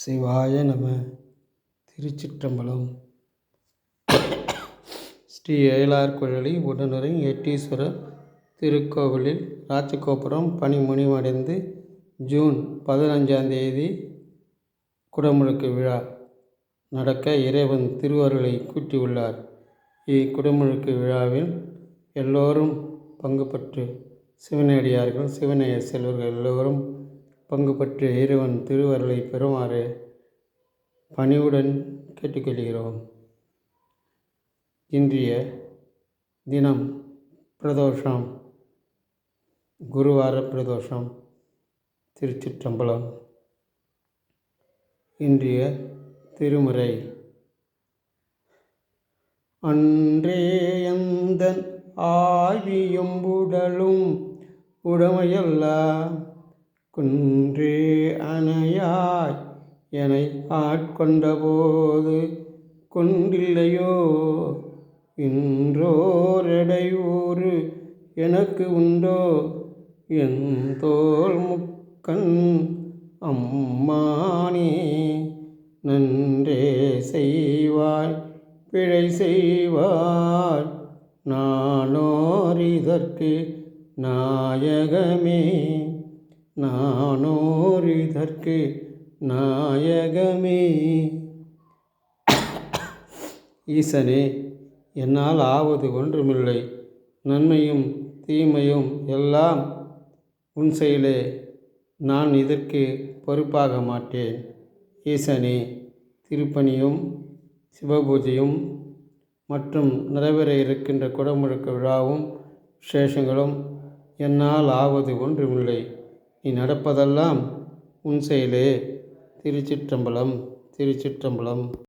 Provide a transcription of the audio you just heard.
சிவாய நம. திருச்சிற்றம்பலம். ஸ்ரீ ஏலார்குழலி உடனுரை எட்டீஸ்வரர் திருக்கோவிலில் ராஜகோபுரம் பணி முடிவடைந்து ஜூன் 15 குடமுழுக்கு விழா நடக்க இறைவன் திருவருளை கூட்டியுள்ளார். இக்குடமுழுக்கு விழாவில் எல்லோரும் பங்கு பெற்று சிவனடியார்கள் சிவநேய செல்வர்கள் எல்லோரும் பங்கு பெற்று இறைவன் திருவருளை பெறுமாறு பணிவுடன் கேட்டுக்கொள்கிறோம். இன்றைய தினம் பிரதோஷம், குருவார பிரதோஷம். திருச்சிற்றம்பலம். இன்றைய திருமுறை. அன்றே எந்தன் ஆவியும் உடலும் உடமையெல்லாம் குன்றே அணையாய் என்னை ஆட்கொண்டபோது கொண்டில்லையோ இன்றோரெடையூறு எனக்கு உண்டோ என் தோள் முக்கண் அம்மானே நன்றே செய்வாய் பிழை செய்வாய் நானோர் இதற்கு நாயகமே நானோர் இதற்கு நாயகமே. ஈசனே, என்னால் ஆவது ஒன்றுமில்லை. நன்மையும் தீமையும் எல்லாம் உன் செயலே. நான் இதற்கு பொறுப்பாக மாட்டேன். ஈசனே, திருப்பணியும் சிவபூஜையும் மற்றும் நிறைவேற இருக்கின்ற குடமுழுக்கு விழாவும் விசேஷங்களும் என்னால் ஆவது ஒன்றுமில்லை. நீ நடப்பதெல்லாம் உன் செயலே. திருச்சிற்றம்பலம். திருச்சிற்றம்பலம்.